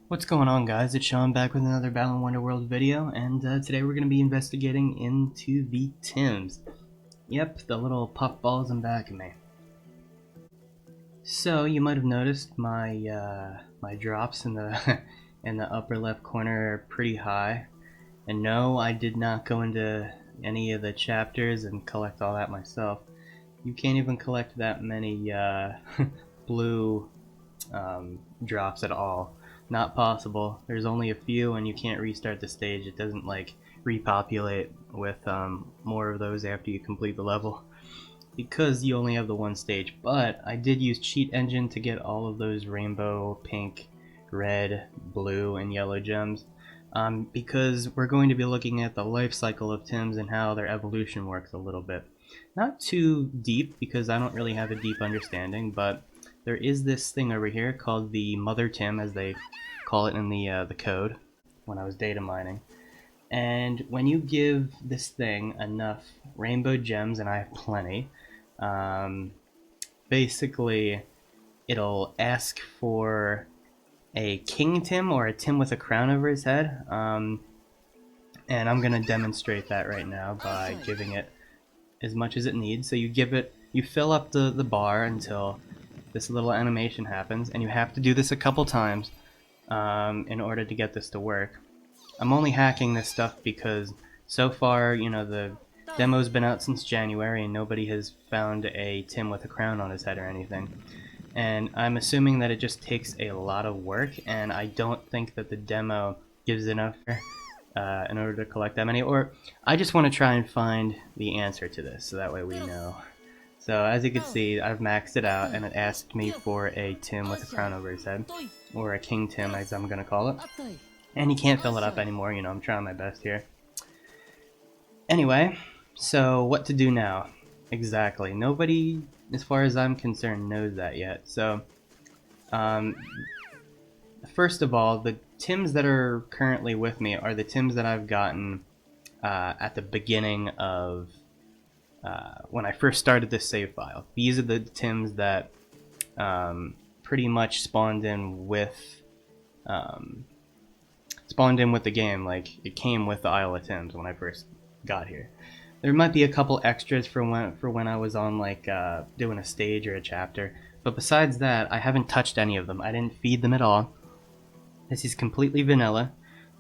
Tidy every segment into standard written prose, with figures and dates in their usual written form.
What's going on, guys? It's Sean back with another Balan Wonderworld video, and today we're going to be investigating into the Tims. Yep, the little puffballs in back of me. So you might have noticed my drops in the in the upper left corner are pretty high, and no, I did not go into any of the chapters and collect all that myself. You can't even collect that many blue drops at all. Not possible. There's only a few, and you can't restart the stage. It doesn't like repopulate with more of those after you complete the level, because you only have the one stage. But I did use Cheat Engine to get all of those rainbow, pink, red, blue, and yellow gems, because we're going to be looking at the life cycle of Tims and how their evolution works a little bit. Not too deep, because I don't really have a deep understanding, but there is this thing over here called the Mother Tim, as they call it in the code when I was data mining. And when you give this thing enough rainbow gems, and I have plenty, basically it'll ask for a King Tim or a Tim with a crown over his head. And I'm going to demonstrate that right now by giving it as much as it needs. So you fill up the bar until this little animation happens, and you have to do this a couple times in order to get this to work. I'm only hacking this stuff because so far, you know, the demo's been out since January and nobody has found a Tim with a crown on his head or anything. And I'm assuming that it just takes a lot of work, and I don't think that the demo gives enough in order to collect that many. Or I just want to try and find the answer to this, so that way we know. So as you can see, I've maxed it out, and it asked me for a Tim with a crown over his head, or a King Tim as I'm going to call it. And you can't fill it up anymore, you know, I'm trying my best here. Anyway, so what to do now? Exactly. Nobody, as far as I'm concerned, knows that yet. So, first of all, the Tims that are currently with me are the Tims that I've gotten at the beginning of when I first started this save file. These are the Tims that pretty much spawned in with the game. Like, it came with the Isle of Tims when I first got here. There might be a couple extras for when I was on like doing a stage or a chapter, but besides that, I haven't touched any of them. I didn't feed them at all. This is completely vanilla,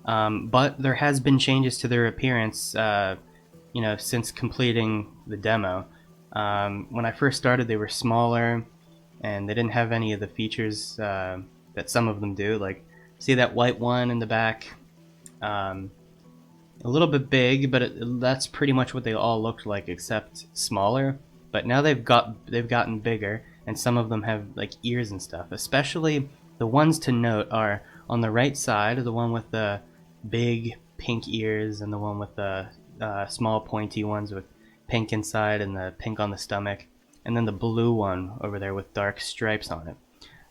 but there has been changes to their appearance you know, since completing the demo. When I first started, they were smaller, and they didn't have any of the features that some of them do. Like, see that white one in the back? A little bit big, but that's pretty much what they all looked like, except smaller. But now they've gotten bigger, and some of them have like ears and stuff. Especially the ones to note are on the right side, the one with the big pink ears, and the one with the small pointy ones with pink inside and the pink on the stomach, and then the blue one over there with dark stripes on it.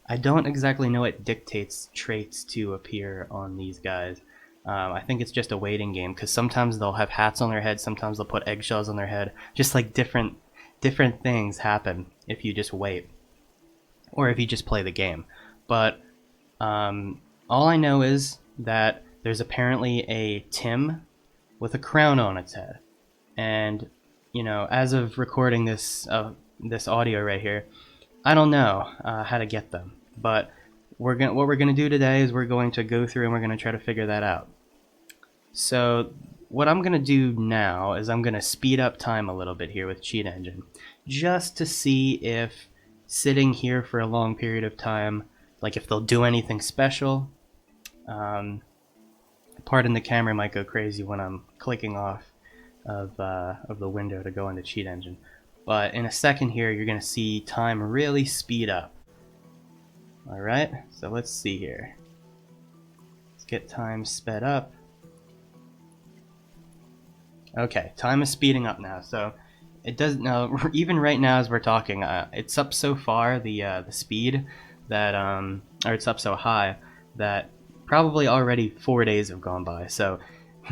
I don't exactly know what dictates traits to appear on these guys. I think it's just a waiting game, because sometimes they'll have hats on their head, sometimes they'll put eggshells on their head. Just like different things happen if you just wait, or if you just play the game. But all I know is that there's apparently a Tim with a crown on its head, and you know, as of recording this this audio right here, I don't know how to get them. But what we're gonna do today is we're going to go through and we're gonna try to figure that out. So what I'm gonna do now is I'm gonna speed up time a little bit here with Cheat Engine, just to see if sitting here for a long period of time, like if they'll do anything special. Pardon the camera might go crazy when I'm clicking off of the window to go into Cheat Engine. But in a second here, you're gonna see time really speed up. Alright, so let's see here. Let's get time sped up. Okay, time is speeding up now, so it does now. Even right now as we're talking, it's up so far, the speed, that or it's up so high that probably already 4 days have gone by. So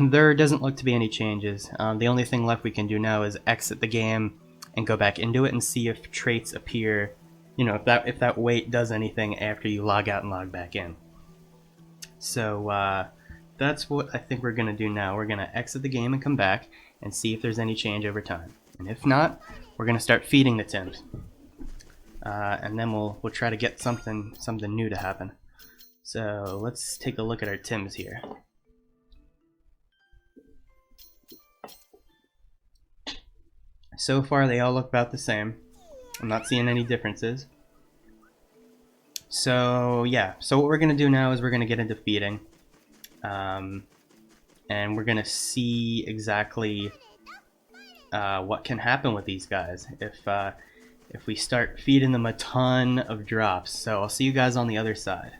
there doesn't look to be any changes. The only thing left we can do now is exit the game and go back into it and see if traits appear. You know, if that wait does anything after you log out and log back in. So that's what I think we're going to do now. We're going to exit the game and come back and see if there's any change over time. And if not, we're going to start feeding the Tims. And then we'll try to get something new to happen. So let's take a look at our Tims here. So far they all look about the same. I'm not seeing any differences. So yeah, so what we're going to do now is we're going to get into feeding. And we're going to see exactly what can happen with these guys if we start feeding them a ton of drops. So I'll see you guys on the other side.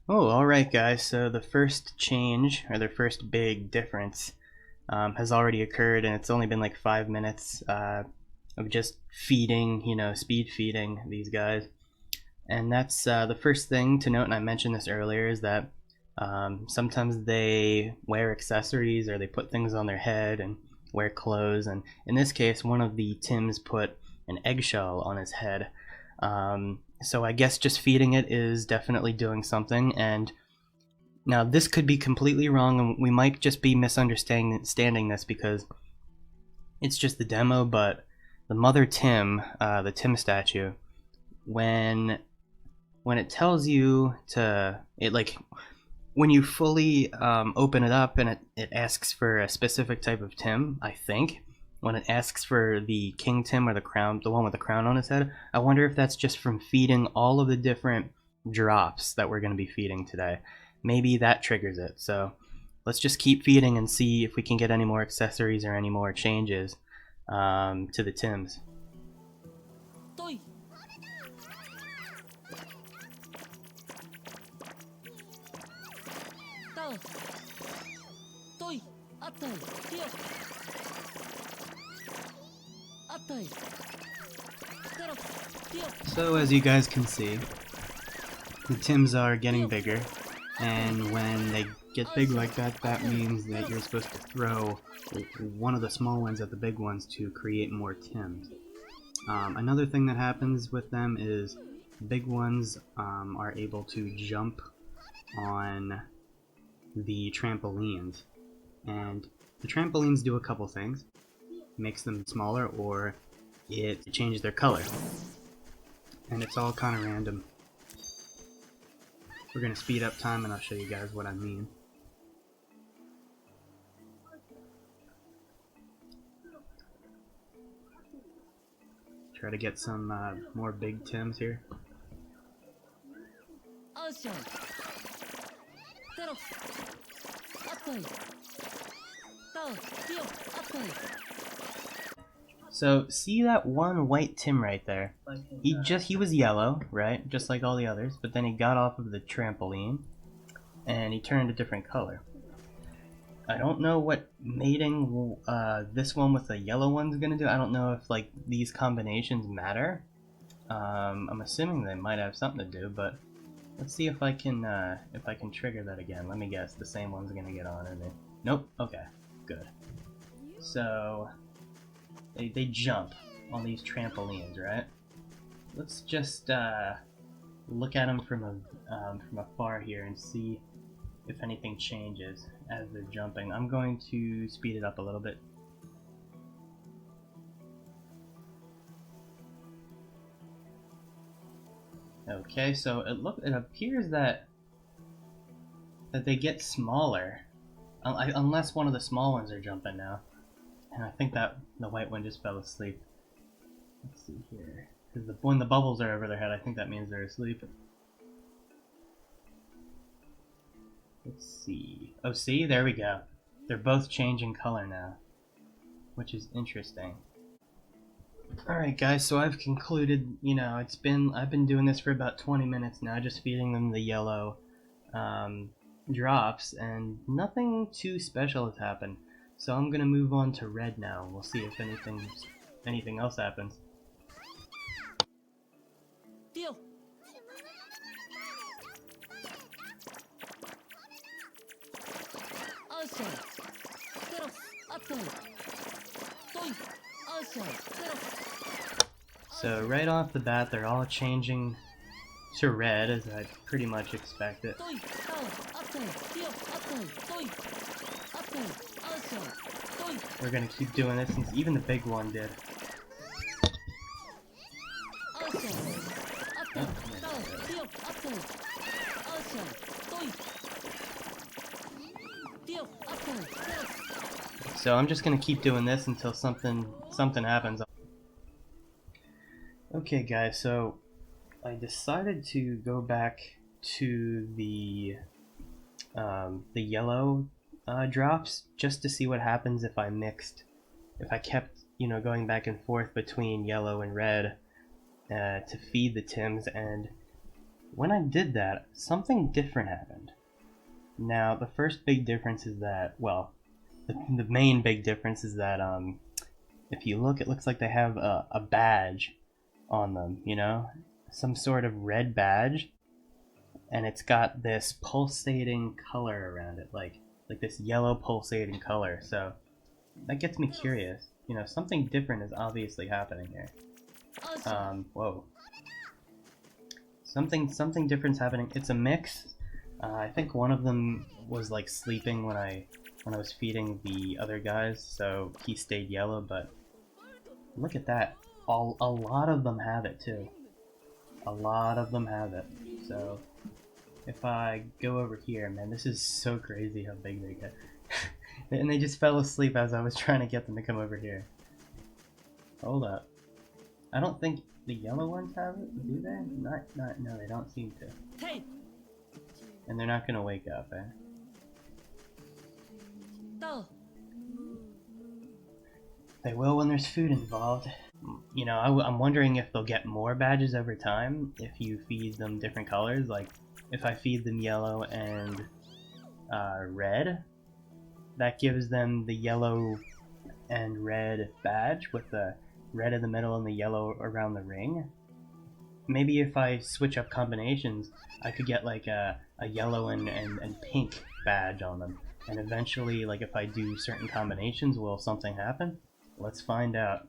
Oh, alright guys, so the first change, or the first big difference, has already occurred, and it's only been like 5 minutes of just feeding, speed feeding these guys. And that's the first thing to note, and I mentioned this earlier, is that sometimes they wear accessories or they put things on their head and wear clothes, and in this case one of the Tims put an eggshell on his head. So I guess just feeding it is definitely doing something, and now this could be completely wrong and we might just be misunderstanding this because it's just the demo, but the mother Tim, the Tim statue, when it tells you to, when you fully open it up and it asks for a specific type of Tim, I think, when it asks for the King Tim or the crown, the one with the crown on his head, I wonder if that's just from feeding all of the different drops that we're going to be feeding today. Maybe that triggers it. So let's just keep feeding and see if we can get any more accessories or any more changes to the Tims. So as you guys can see, the Tims are getting bigger, and when they get big like that, that means that you're supposed to throw one of the small ones at the big ones to create more Tims. Another thing that happens with them is big ones are able to jump on the trampolines, and the trampolines do a couple things. It makes them smaller, or it changes their color, and it's all kind of random. We're going to speed up time and I'll show you guys what I mean. Try to get some more big Tims here. So see that one white Tim right there? He was yellow, right? Just like all the others, but then he got off of the trampoline and he turned a different color. I don't know what mating this one with the yellow one's gonna do. I don't know if like these combinations matter. I'm assuming they might have something to do, but let's see if I can trigger that again. Let me guess, the same one's gonna get on, isn't it? Nope. Okay, good. So they jump on these trampolines, right? Let's just look at them from afar here and see if anything changes as they're jumping. I'm going to speed it up a little bit. Okay, so it appears that they get smaller, unless one of the small ones are jumping now. And I think that the white one just fell asleep. Let's see here, because when the bubbles are over their head, I think that means they're asleep. Let's see. Oh, see, there we go. They're both changing color now, which is interesting. Alright guys, so I've concluded, you know, I've been doing this for about 20 minutes now, just feeding them the yellow drops, and nothing too special has happened. So I'm gonna move on to red now, and we'll see if anything else happens. Deal. So right off the bat, they're all changing to red, as I pretty much expected. We're gonna keep doing this since even the big one did. So I'm just gonna keep doing this until something happens. Okay guys, so I decided to go back to the yellow drops just to see what happens if I kept, you know, going back and forth between yellow and red to feed the Tims, and when I did that, something different happened. Now, the first big difference is that, well, the main big difference is that if you look, it looks like they have a badge on them, you know, some sort of red badge, and it's got this pulsating color around it, like this yellow pulsating color. So that gets me curious. You know, something different is obviously happening here. Whoa. Something different's happening. It's a mix. I think one of them was like sleeping when I was feeding the other guys, so he stayed yellow. But look at that. A lot of them have it too. A lot of them have it. So if I go over here, man, this is so crazy how big they get. And they just fell asleep as I was trying to get them to come over here. Hold up. I don't think the yellow ones have it, do they? No, they don't seem to. And they're not gonna wake up, eh? No. They will when there's food involved. You know, I'm wondering if they'll get more badges over time if you feed them different colors. Like, if I feed them yellow and red, that gives them the yellow and red badge with the red in the middle and the yellow around the ring. Maybe if I switch up combinations, I could get like a yellow and pink badge on them. And eventually, like if I do certain combinations, will something happen? Let's find out.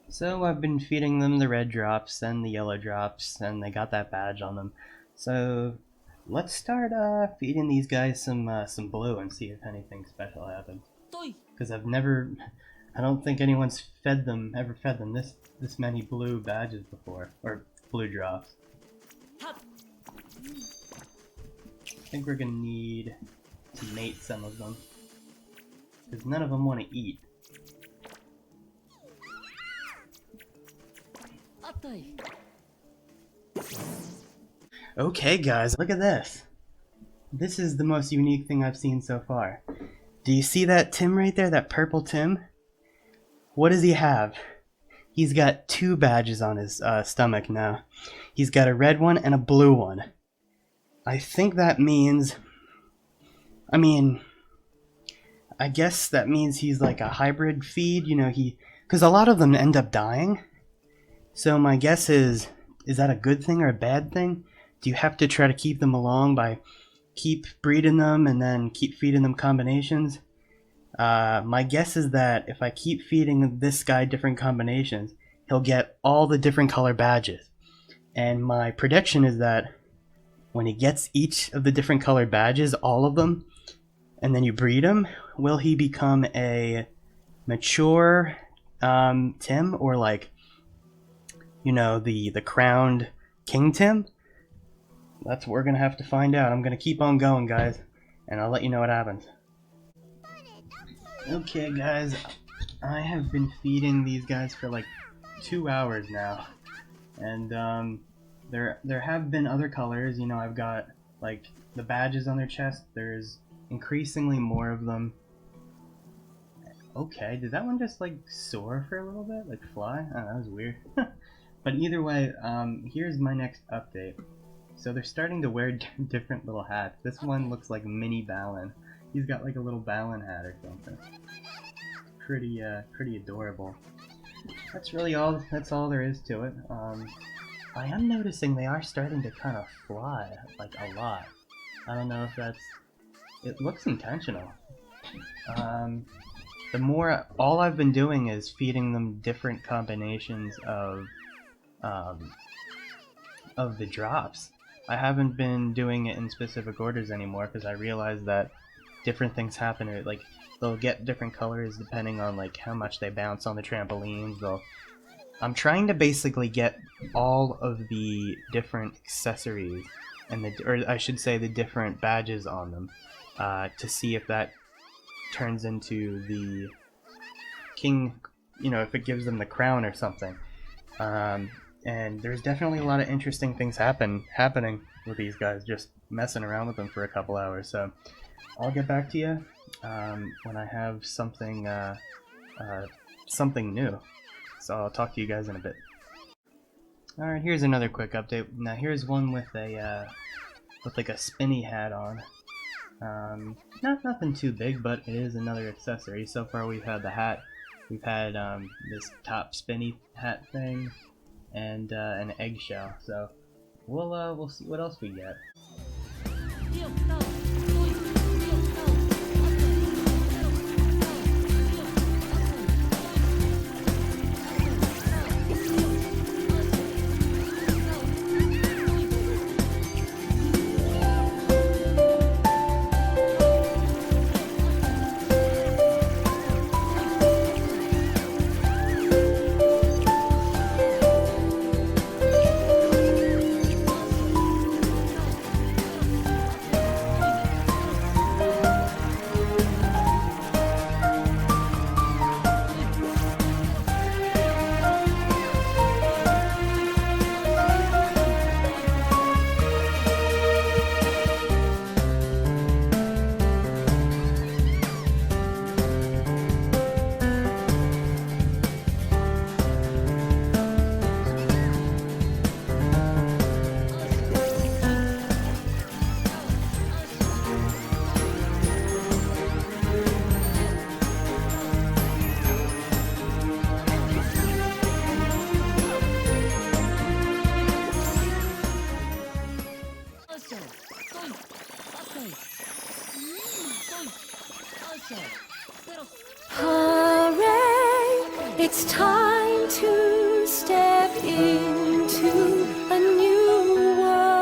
So I've been feeding them the red drops and the yellow drops, and they got that badge on them. So let's start feeding these guys some blue and see if anything special happens. Because I don't think anyone's ever fed them this many blue badges before, or blue drops. I think we're gonna need to mate some of them, because none of them want to eat. Okay guys, look at this. This is the most unique thing I've seen so far. Do you see that Tim right there, that purple Tim? What does he have? He's got two badges on his stomach now. He's got a red one and a blue one. I think that means... I guess that means he's like a hybrid feed, you know, because a lot of them end up dying. So my guess is that a good thing or a bad thing? Do you have to try to keep them along by keep breeding them and then keep feeding them combinations? My guess is that if I keep feeding this guy different combinations, he'll get all the different color badges. And my prediction is that when he gets each of the different color badges, all of them, and then you breed him, will he become a mature Tim, or like, you know, the crowned King Tim? That's what we're gonna have to find out. I'm gonna keep on going, guys, and I'll let you know what happens. Okay, guys, I have been feeding these guys for like 2 hours now, and there have been other colors. You know, I've got like the badges on their chest. There's increasingly more of them. Okay, did that one just like soar for a little bit, like fly? Oh, that was weird. But either way, here's my next update. So they're starting to wear different little hats. This one looks like mini Balan. He's got like a little Balan hat or something. Pretty adorable. That's really all. That's all there is to it. I am noticing they are starting to kind of fly, like a lot. I don't know if that's. It looks intentional. All I've been doing is feeding them different combinations of the drops. I haven't been doing it in specific orders anymore because I realized that different things happen. Like they'll get different colors depending on like how much they bounce on the trampolines. I'm trying to basically get all of the different accessories or I should say the different badges on them to see if that turns into the king, you know, if it gives them the crown or something. And there's definitely a lot of interesting things happening with these guys, just messing around with them for a couple hours. So I'll get back to you when I have something new. So I'll talk to you guys in a bit. Alright, here's another quick update. Now here's one with like a spinny hat on. Nothing too big, but it is another accessory. So far we've had the hat, we've had this top spinny hat thing, and an eggshell. So we'll see what else we get. Hooray! It's time to step into a new world.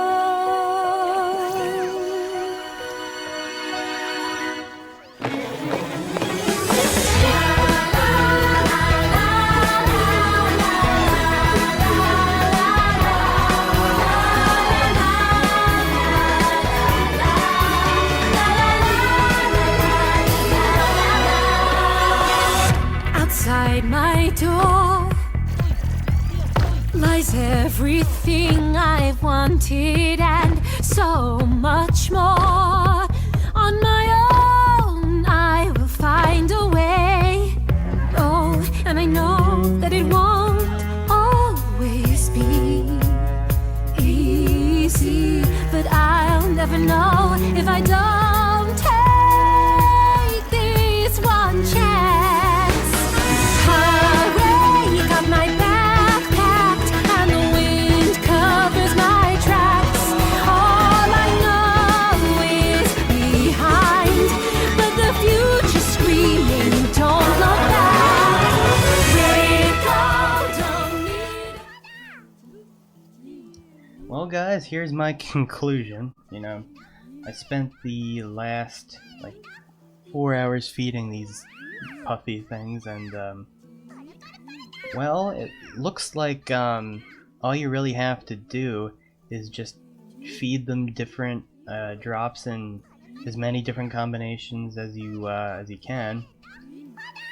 Outside my door lies everything I've wanted and so much more. On my own, I will find a way. Oh, and I know that it won't always be easy, but I'll never know if I don't take this one chance. Hooray, got my bag packed and the wind covers my tracks. All I know is behind, but the future's screaming, don't look back. Let it go, don't need. Well, guys, here's my conclusion. You know, I spent the last like 4 hours feeding these puffy things, and well, it looks like all you really have to do is just feed them different drops in as many different combinations as you can,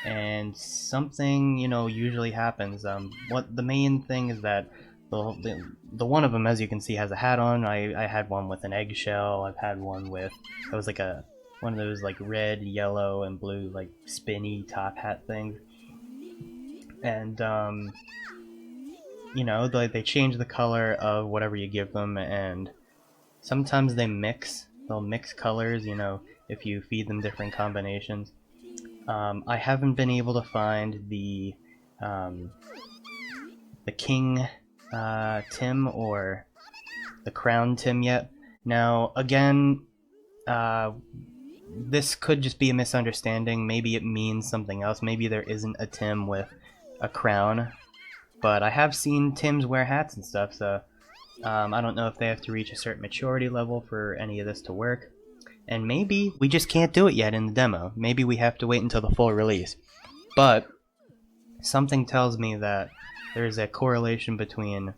and something, you know, usually happens. What the main thing is that the one of them, as you can see, has a hat on. I had one with an eggshell. I've had one with, that was like one of those like red, yellow, and blue like spinny top hat things. And you know, they change the color of whatever you give them, and sometimes they'll mix colors, you know, if you feed them different combinations. I haven't been able to find the King Tim or the Crown Tim yet. Now, again, this could just be a misunderstanding. Maybe it means something else. Maybe there isn't a Tim with a crown. But I have seen Tims wear hats and stuff, so I don't know if they have to reach a certain maturity level for any of this to work. And maybe we just can't do it yet in the demo. Maybe we have to wait until the full release. But something tells me that there's a correlation between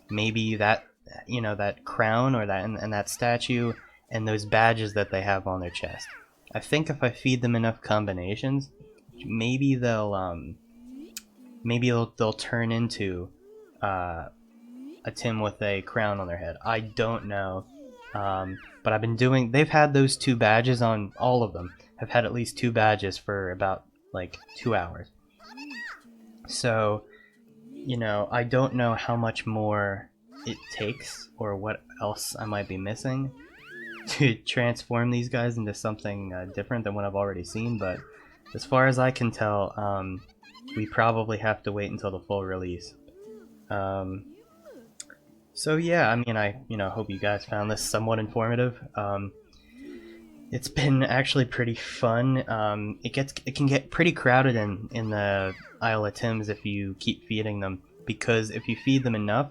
maybe that, you know, that crown or that and that statue and those badges that they have on their chest. I think if I feed them enough combinations, maybe they'll turn into a Tim with a crown on their head. I don't know. But I've been doing, they've had those 2 badges on, all of them have had at least 2 badges for about like 2 hours. So, you know, I don't know how much more it takes or what else I might be missing to transform these guys into something different than what I've already seen, but as far as I can tell, we probably have to wait until the full release. So yeah, I mean, I hope you guys found this somewhat informative. It's been actually pretty fun. It can get pretty crowded in the Isle of Tims if you keep feeding them, because if you feed them enough,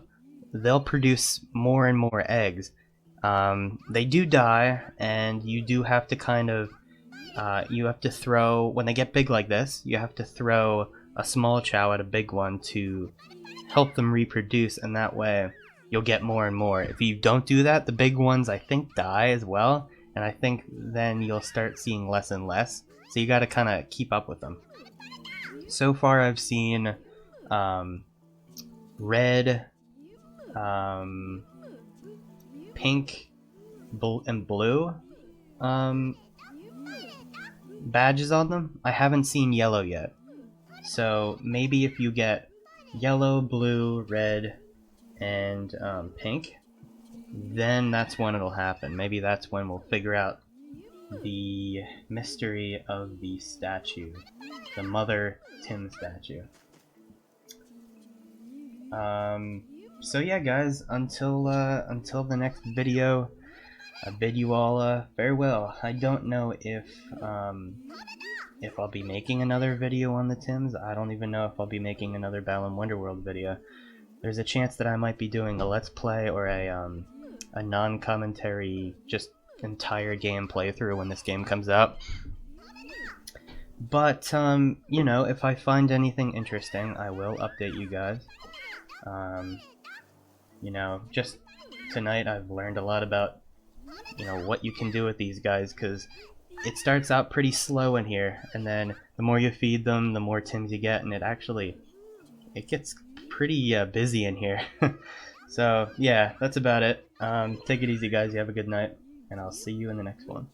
they'll produce more and more eggs. They do die, and you do have to kind of you have to throw, when they get big like this, you have to throw a small chow at a big one to help them reproduce, and that way you'll get more and more. If you don't do that, the big ones, I think, die as well, and I think then you'll start seeing less and less, so you gotta kind of keep up with them. So far I've seen red, pink, and blue badges on them. I haven't seen yellow yet. So maybe if you get yellow, blue, red, and pink, then that's when it'll happen. Maybe that's when we'll figure out the mystery of the statue, the Mother Tim statue. So yeah, guys, until the next video, I bid you all farewell. I don't know if I'll be making another video on the Tims. I don't even know if I'll be making another Balan Wonderworld video. There's a chance that I might be doing a Let's Play or a non-commentary, just entire game playthrough when this game comes out. But, you know, if I find anything interesting, I will update you guys. You know, just tonight I've learned a lot about, you know, what you can do with these guys, because it starts out pretty slow in here, and then the more you feed them, the more Tims you get, and it gets pretty busy in here. So yeah, that's about it. Take it easy, guys. You have a good night, and I'll see you in the next one.